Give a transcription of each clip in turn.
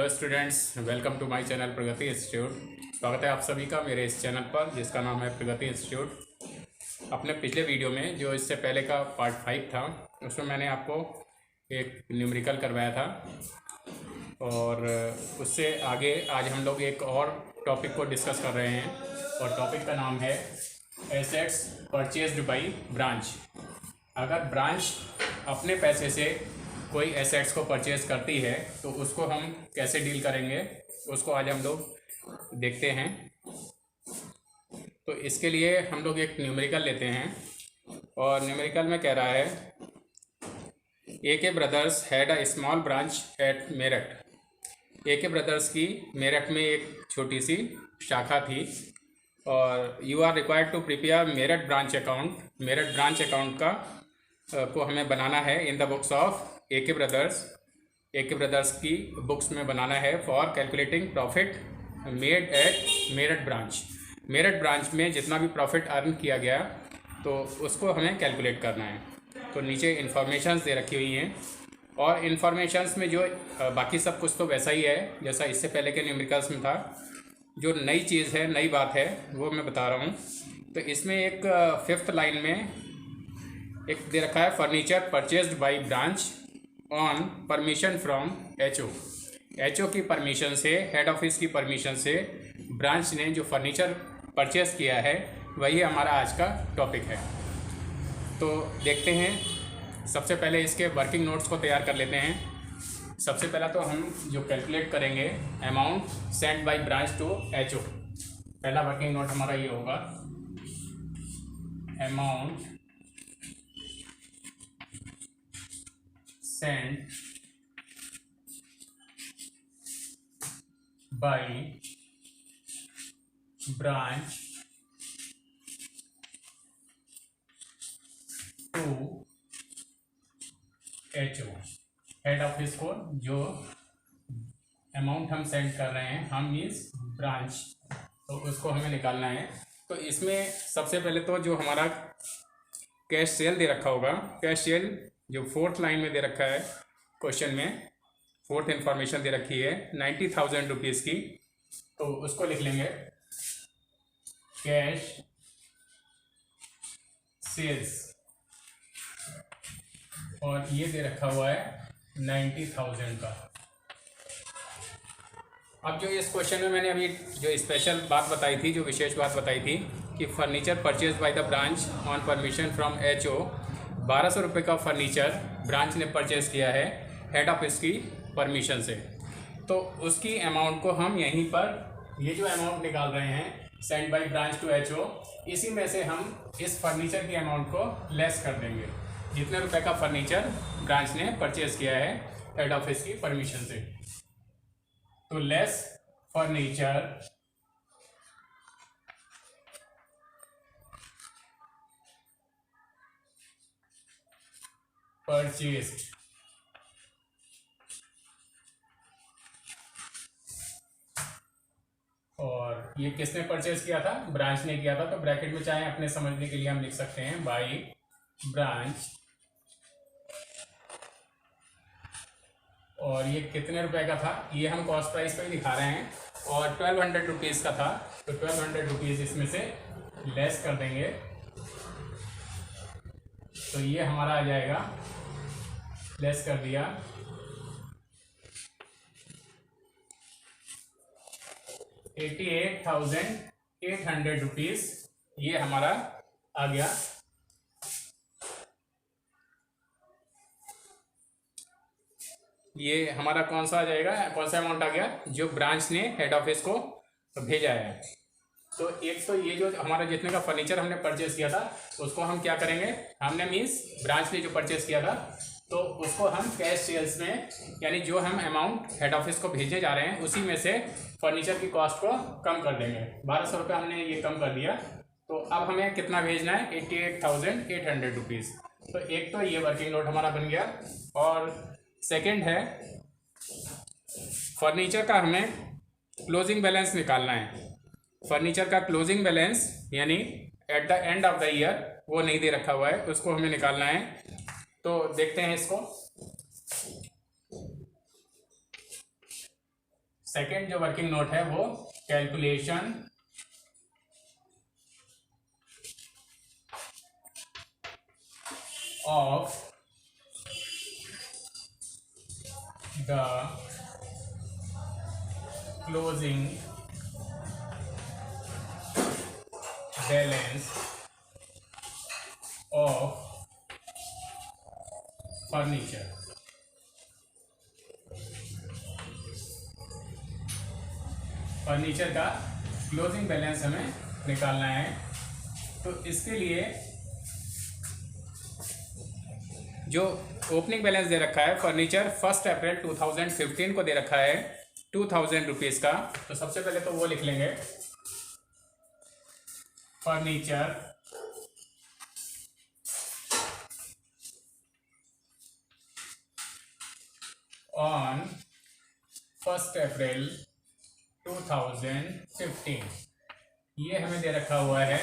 Hello students, welcome to my channel Pragati institute. स्वागत है आप सभी का मेरे इस चैनल पर जिसका नाम है प्रगति इंस्टीट्यूट। अपने पिछले वीडियो में जो इससे पहले का पार्ट 5 था उसमें मैंने आपको एक न्यूमेरिकल करवाया था और उससे आगे आज हम लोग एक और टॉपिक को डिस्कस कर रहे हैं और टॉपिक का नाम है एसेट्स परचेज्ड बाय ब्रांच। अगर ब्रांच अपने पैसे से कोई एसेट्स को परचेज करती है तो उसको हम कैसे डील करेंगे, उसको आज हम लोग देखते हैं। तो इसके लिए हम लोग एक न्यूमेरिकल लेते हैं और न्यूमेरिकल में कह रहा है AK brothers had a small branch at Meerut. AK brothers की मेरठ में एक छोटी सी शाखा थी और you are required to prepare Meerut branch account. Meerut branch account को हमें बनाना है in the books of AK brothers की बुक्स में बनाना है for calculating profit made at Meerut branch. Meerut branch में जितना भी प्रॉफिट अर्न किया गया तो उसको हमें कैलकुलेट करना है। तो नीचे इन्फॉर्मेशंस दे रखी हुई हैं और इन्फॉर्मेशंस में जो बाकी सब कुछ तो वैसा ही है जैसा इससे पहले के न्यूमेरिकल्स में था। जो नई चीज़ है, नई बात है, वो मैं बता रहा हूँ। तो इसमें एक 5th लाइन में एक दे रखा है furniture purchased by branch on permission from HO की परमिशन से, हेड ऑफिस की परमिशन से ब्रांच ने जो फर्नीचर परचेज किया है वही हमारा आज का टॉपिक है। तो देखते हैं, सबसे पहले इसके वर्किंग नोट्स को तैयार कर लेते हैं। सबसे पहला तो हम जो कैलकुलेट करेंगे amount sent by branch to HO। पहला वर्किंग नोट हमारा ये होगा, amount sent by branch to HO। Head office को जो अमाउंट हम सेंड कर रहे हैं, हम मीन्स ब्रांच, तो उसको हमें निकालना है। तो इसमें सबसे पहले तो जो हमारा कैश सेल दे रखा होगा, कैश सेल जो 4th लाइन में दे रखा है क्वेश्चन में, 4th इंफॉर्मेशन दे रखी है 90,000 रुपीज़ की, तो उसको लिख लेंगे कैश सेल्स और ये दे रखा हुआ है 90,000 का। अब जो इस क्वेश्चन में मैंने अभी जो स्पेशल बात बताई थी, जो विशेष बात बताई थी कि furniture purchase by the branch on permission from HO, 1200 रुपये का फर्नीचर ब्रांच ने परचेज़ किया है हेड ऑफिस की परमिशन से। तो उसकी अमाउंट को हम यहीं पर, ये जो अमाउंट निकाल रहे हैं send by branch to HO, इसी में से हम इस फर्नीचर की अमाउंट को लेस कर देंगे। जितने रुपए का फर्नीचर ब्रांच ने परचेज़ किया है हेड ऑफिस की परमिशन से, तो लेस फर्नीचर परचेज्ड। और ये किसने परचेज किया था? ब्रांच ने किया था। तो ब्रैकेट में चाहे अपने समझने के लिए हम लिख सकते हैं बाय ब्रांच। और ये कितने रुपए का था, ये हम कॉस्ट प्राइस पे ही दिखा रहे हैं और 1200 रुपीज़ का था, तो 1200 रुपीज़ इसमें से लेस कर देंगे तो ये हमारा आ जाएगा, लेस कर दिया 88,800 रुपीज़, ये हमारा आ गया। ये हमारा कौन सा आ जाएगा, कौन सा अमाउंट आ गया जो ब्रांच ने हेड ऑफिस को भेजा है। तो एक तो ये जो हमारा जितने का फर्नीचर हमने परचेज किया था उसको हम क्या करेंगे, हमने मीन्स ब्रांच ने जो परचेज किया था तो उसको हम कैश सेल्स में, यानी जो हम अमाउंट हेड ऑफिस को भेजने जा रहे हैं उसी में से फर्नीचर की कॉस्ट को कम कर देंगे। 1200 रुपये हमने ये कम कर दिया। तो अब हमें कितना भेजना है, 88,800 रुपीज़। तो एक तो ये वर्किंग नोट हमारा बन गया। और सेकेंड है, फर्नीचर का हमें क्लोजिंग बैलेंस निकालना है। फर्नीचर का क्लोजिंग बैलेंस यानी at the end of the year, वो नहीं दे रखा हुआ है, उसको हमें निकालना है। तो देखते हैं इसको। सेकेंड जो वर्किंग नोट है वो calculation of the closing balance of furniture. Furniture का क्लोजिंग बैलेंस हमें निकालना है। तो इसके लिए जो ओपनिंग बैलेंस दे रखा है फर्नीचर 1 अप्रैल 2015 को दे रखा है 2000 रुपीज़ का। तो सबसे पहले तो वो लिख लेंगे, फर्नीचर ऑन 1 अप्रैल 2015, ये हमें दे रखा हुआ है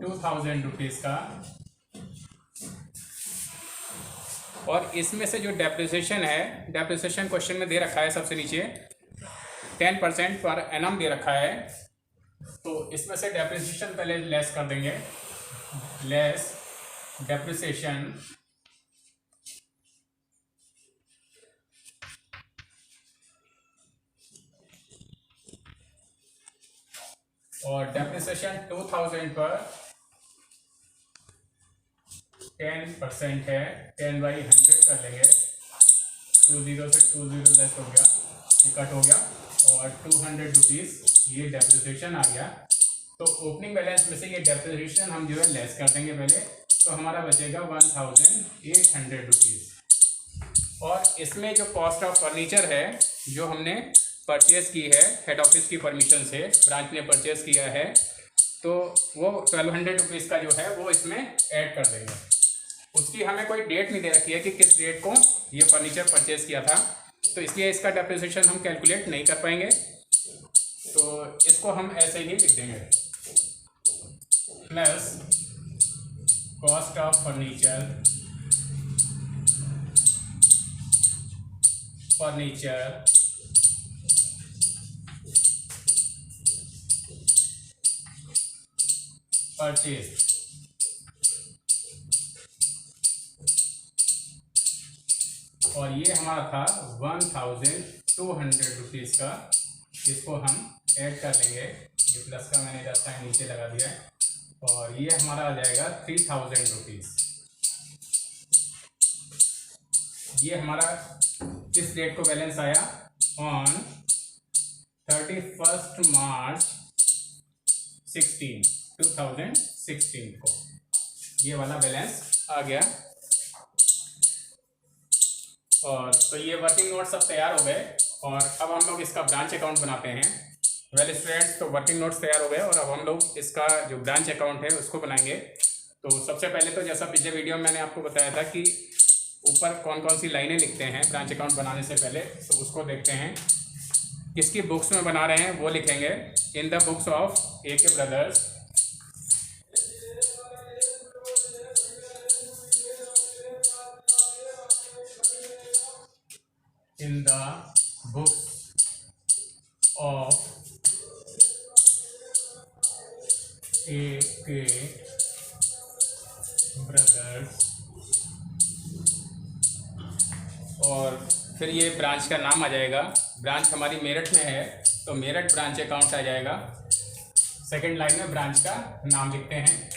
2000 रुपीज़ का। और इसमें से जो डेप्रिसिएशन है, डेप्रिसिएशन क्वेश्चन में दे रखा है सबसे नीचे 10% पर एनम दे रखा है। तो इसमें से डेप्रिसिएशन पहले लेस कर देंगे, लेस डेप्रिसिएशन और डेप्रिसिएशन 2000 पर 10% है, 10/100 कर लेंगे। 20 से 20 लेस हो गया, ये कट हो गया और 200 रुपीज़ ये डेप्रिसिएशन आ गया। तो ओपनिंग बैलेंस में से ये डेप्रिसिएशन हम जो है लेस कर देंगे पहले, तो हमारा बचेगा 1800 रुपीज़। और इसमें जो कॉस्ट ऑफ फर्नीचर है जो हमने परचेज़ की है हेड ऑफिस की परमिशन से, ब्रांच ने परचेज़ किया है, तो वो 1200 रुपीज़ का जो है वो इसमें ऐड कर देंगे। उसकी हमें कोई डेट नहीं दे रखी है कि किस डेट को ये फर्नीचर परचेज़ किया था, तो इसलिए इसका डेप्रिसिएशन हम कैलकुलेट नहीं कर पाएंगे। तो इसको हम ऐसे ही लिख देंगे, plus cost of furniture purchase. और ये हमारा था 1200 रुपीज़ का, इसको हम ऐड कर लेंगे, ये प्लस का मैंने इधर साइन नीचे लगा दिया है, और ये हमारा आ जाएगा 3000 रुपीज़। ये हमारा किस डेट को बैलेंस आया, ऑन 31 मार्च 2016 को ये वाला बैलेंस आ गया। और तो ये वर्किंग नोट सब तैयार हो गए और अब हम लोग इसका ब्रांच अकाउंट बनाते हैं। वेल स्टूडेंट्स, तो वर्किंग नोट्स तैयार हो गए और अब हम लोग इसका जो ब्रांच अकाउंट है उसको बनाएंगे। तो सबसे पहले तो जैसा पिछले वीडियो में मैंने आपको बताया था कि ऊपर कौन कौन सी लाइनें लिखते हैं ब्रांच अकाउंट बनाने से पहले, तो उसको देखते हैं। किसकी बुक्स में बना रहे हैं वो लिखेंगे, इन the books of AK brothers, in the books of AK brothers. और फिर ये ब्रांच का नाम आ जाएगा, ब्रांच हमारी मेरठ में है तो मेरठ ब्रांच अकाउंट आ जाएगा। सेकंड लाइन में ब्रांच का नाम लिखते हैं,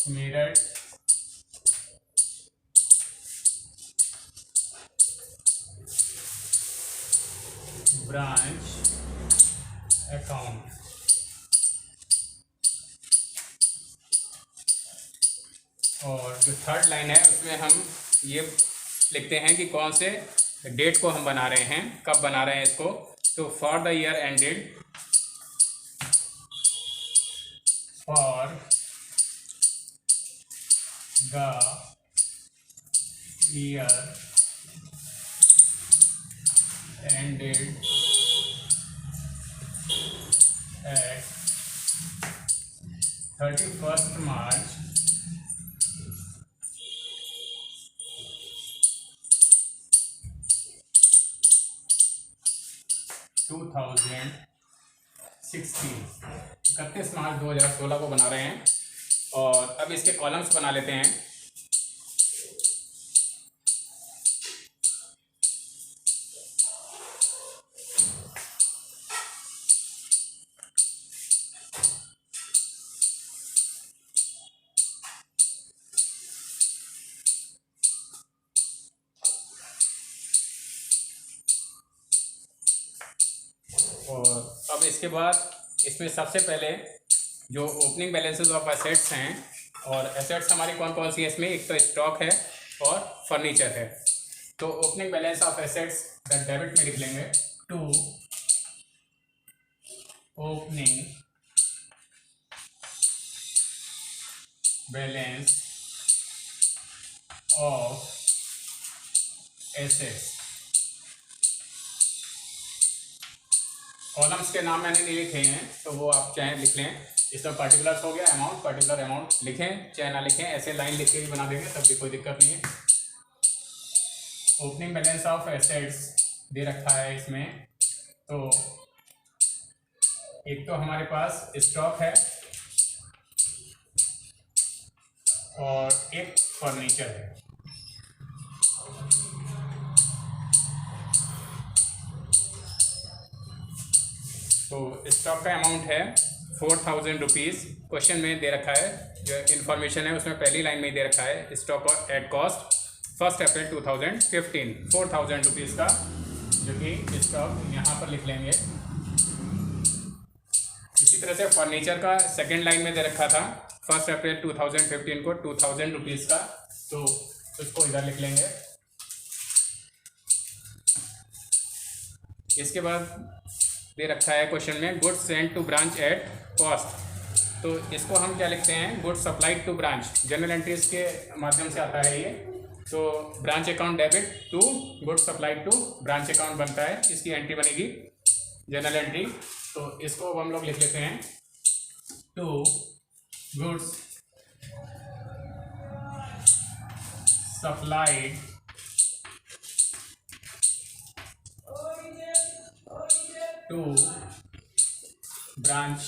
मेरठ ब्रांच अकाउंट। और जो थर्ड लाइन है उसमें हम ये लिखते हैं कि कौन से डेट को हम बना रहे हैं, कब बना रहे हैं इसको। तो for the year ended, for the year ended at 31st March 2016 31 मार्च 2016 को बना रहे हैं। और अब इसके कॉलम्स बना लेते हैं। और अब इसके बाद इसमें सबसे पहले जो ओपनिंग बैलेंसेस ऑफ एसेट्स हैं, और एसेट्स हमारी कौन कौन सी है इसमें, एक तो स्टॉक है और फर्नीचर है। तो opening balance of assets debit में लिख लेंगे to opening balance of assets. Columns के नाम मैंने नहीं लिखे हैं, तो वो आप चाहे लिख लें। इसमें पर्टिकुलर्स हो गया, अमाउंट, पर्टिकुलर अमाउंट लिखें चाहे ना लिखें, ऐसे लाइन लिख के भी बना देंगे तब भी कोई दिक्कत नहीं है। ओपनिंग बैलेंस ऑफ एसेट्स दे रखा है इसमें, तो एक तो हमारे पास स्टॉक है और एक फर्नीचर है। तो स्टॉक का अमाउंट है 4000 रुपीज़। क्वेश्चन में दे रखा है, जो इन्फॉर्मेशन है उसमें पहली लाइन में दे रखा है stock at cost 1 April 2015, 4000 rupees का, जो कि स्टॉक यहाँ पर लिख लेंगे। इसी तरह से फर्नीचर का सेकेंड लाइन में दे रखा था 1 अप्रैल 2015 को 2000 रुपीज़ का, तो उसको इधर लिख लेंगे। इसके बाद दे रखा है क्वेश्चन में goods sent to branch at cost, तो इसको हम क्या लिखते हैं, goods supplied to branch. Journal entries के माध्यम से आता है ये, तो branch account debit to goods supplied to branch account बनता है, इसकी एंट्री बनेगी जनरल एंट्री। तो इसको अब हम लोग लिख लेते हैं to goods supplied to branch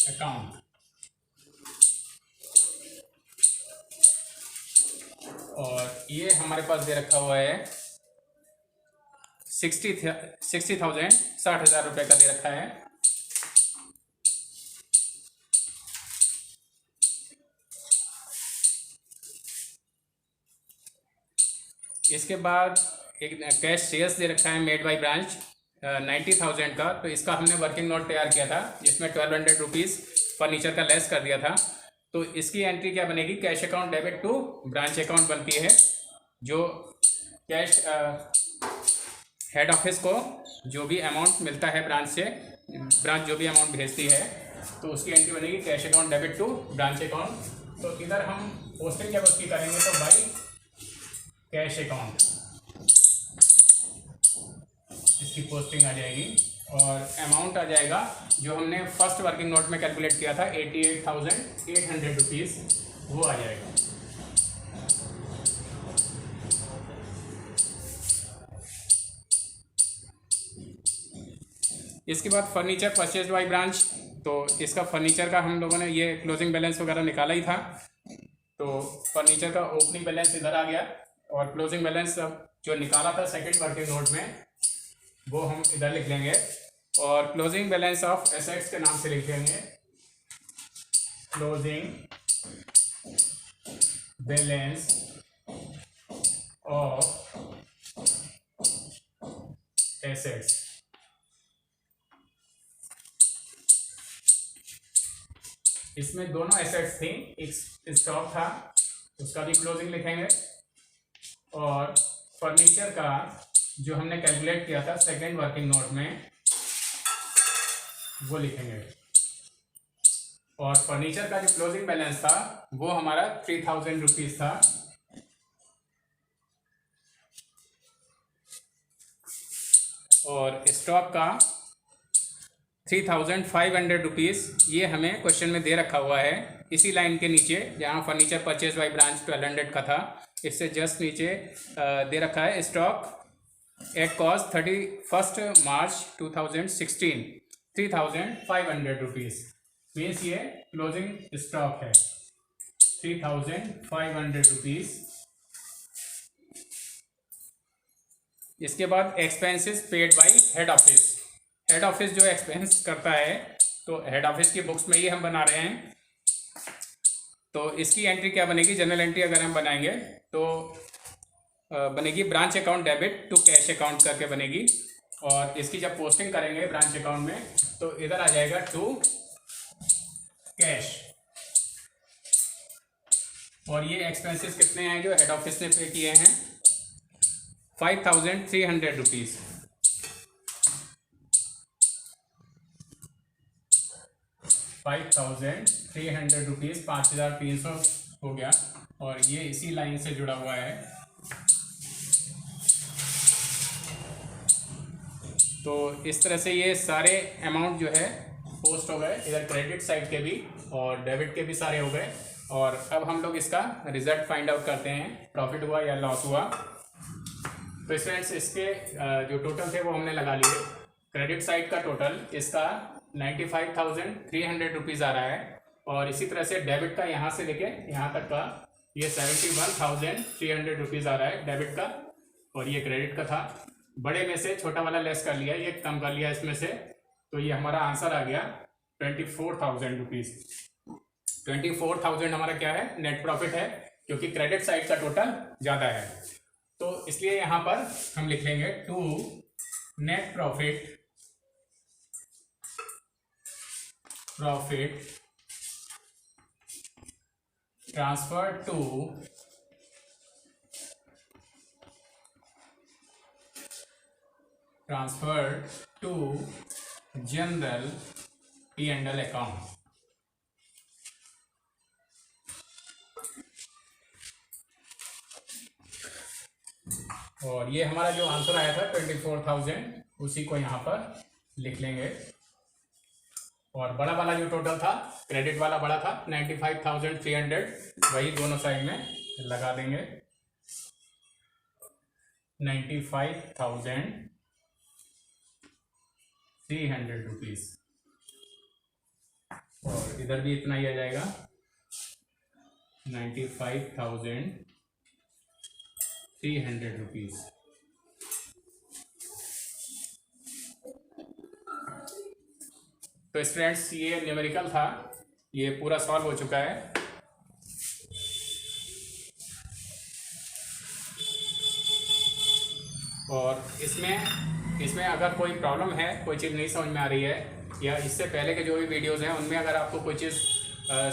account. और ये हमारे पास दे रखा हुआ है 60,000 60,000 रुपये का दे रखा है। इसके बाद एक कैश सेल्स दे रखा है मेड बाय ब्रांच 90,000 का, तो इसका हमने वर्किंग नोट तैयार किया था, जिसमें 1200 रुपीज़ फर्नीचर का लेस कर दिया था। तो इसकी एंट्री क्या बनेगी, cash account debit to branch account बनती है। जो कैश हेड ऑफिस को जो भी अमाउंट मिलता है ब्रांच से, ब्रांच जो भी अमाउंट भेजती है, तो उसकी एंट्री बनेगी cash account debit to branch account. तो इधर हम पोस्टिंग जब उसकी करेंगे तो बाई कैश अकाउंट इसकी पोस्टिंग आ जाएगी, और अमाउंट आ जाएगा जो हमने फर्स्ट वर्किंग नोट में कैलकुलेट किया था 88,800 रुपीज़, वो आ जाएगा। इसके बाद फर्नीचर परचेज बाय ब्रांच, तो इसका फर्नीचर का हम लोगों ने ये क्लोजिंग बैलेंस वगैरह निकाला ही था, तो फर्नीचर का ओपनिंग बैलेंस इधर आ गया, और क्लोजिंग बैलेंस जो निकाला था सेकंड वर्किंग नोट में वो हम इधर लिख लेंगे, और क्लोजिंग बैलेंस ऑफ एसेट्स के नाम से लिख लेंगे क्लोजिंग बैलेंस ऑफ एसेट्स। इसमें दोनों एसेट्स थी, एक स्टॉक था उसका भी क्लोजिंग लिखेंगे, और फर्नीचर का जो हमने कैलकुलेट किया था सेकेंड वर्किंग नोट में वो लिखेंगे, और फर्नीचर का जो क्लोजिंग बैलेंस था वो हमारा 3,000 रुपीज़ था। और स्टॉक का 3,500 रुपीज़ ये हमें क्वेश्चन में दे रखा हुआ है, इसी लाइन के नीचे जहाँ फर्नीचर परचेज बाय ब्रांच 1200 का था, इससे जस्ट नीचे दे रखा है stock at cost 31 March 2016 3,500 rupees. Means ये क्लोजिंग स्टॉक है 3,500 रुपीज़। इसके बाद expenses paid by head office. Head office जो एक्सपेंस करता है तो हेड ऑफिस की बुक्स में ही हम बना रहे हैं, तो इसकी एंट्री क्या बनेगी, जनरल एंट्री अगर हम बनाएंगे तो बनेगी branch account debit to cash account करके बनेगी। और इसकी जब पोस्टिंग करेंगे ब्रांच अकाउंट में तो इधर आ जाएगा टू कैश। और ये एक्सपेंसेस कितने हैं जो हेड ऑफिस ने पे किए हैं, 5,300 रुपीज़। 5,300 रुपीज़, 5,300 हो गया। और ये इसी लाइन से जुड़ा हुआ है। तो इस तरह से ये सारे अमाउंट जो है पोस्ट हो गए, इधर क्रेडिट साइड के भी और डेबिट के भी सारे हो गए। और अब हम लोग इसका रिजल्ट फाइंड आउट करते हैं, प्रॉफिट हुआ या लॉस हुआ। तो फ्रेंड्स इसके जो टोटल थे वो हमने लगा लिए। क्रेडिट साइड का टोटल इसका 95,300 रुपीज़ आ रहा है। और इसी तरह से डेबिट का यहाँ से लेके यहाँ तक का ये 71,300 रुपीज़ आ रहा है डेबिट का। और ये क्रेडिट का था। बड़े में से छोटा वाला लेस कर लिया, ये कम कर लिया इसमें से, तो ये हमारा आंसर आ गया 24,000 रुपीज़। 24,000 हमारा क्या है, नेट प्रॉफिट है, क्योंकि क्रेडिट साइड का टोटल ज़्यादा है। तो इसलिए यहाँ पर हम लिख लेंगे to net profit transfer to general P&L account. और ये हमारा जो आंसर आया था 24,000, उसी को यहाँ पर लिख लेंगे। और बड़ा वाला जो टोटल था, क्रेडिट वाला बड़ा था 95,300, वही दोनों साइड में लगा देंगे 95,300 रुपीज़। और इधर भी इतना ही आ जाएगा 95,300 रुपीज़। तो स्टूडेंट्स ये न्यूमेरिकल था, ये पूरा सॉल्व हो चुका है। और इसमें अगर कोई प्रॉब्लम है, कोई चीज़ नहीं समझ में आ रही है, या इससे पहले के जो भी वीडियोस हैं उनमें अगर आपको कोई चीज़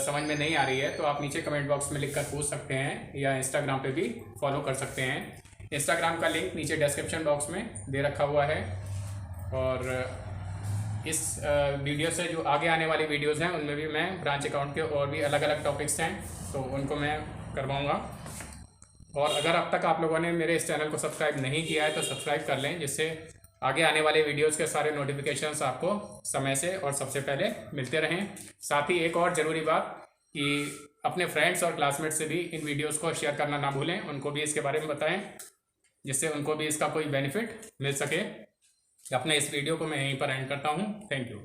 समझ में नहीं आ रही है, तो आप नीचे कमेंट बॉक्स में लिखकर पूछ सकते हैं, या इंस्टाग्राम पे भी फॉलो कर सकते हैं। इंस्टाग्राम का लिंक नीचे डिस्क्रिप्शन बॉक्स में दे रखा हुआ है। और इस वीडियो से जो आगे आने वाली वीडियोस हैं उनमें भी मैं ब्रांच अकाउंट के और भी अलग अलग टॉपिक्स हैं, तो उनको मैं करवाऊँगा। और अगर अब तक आप लोगों ने मेरे इस चैनल को सब्सक्राइब नहीं किया है तो सब्सक्राइब कर लें, जिससे आगे आने वाले वीडियोस के सारे नोटिफिकेशंस आपको समय से और सबसे पहले मिलते रहें। साथ ही एक और ज़रूरी बात कि अपने फ्रेंड्स और क्लासमेट से भी इन वीडियोस को शेयर करना ना भूलें, उनको भी इसके बारे में बताएं, जिससे उनको भी इसका कोई बेनिफिट मिल सके। अपने इस वीडियो को मैं यहीं पर एंड करता हूँ। Thank you.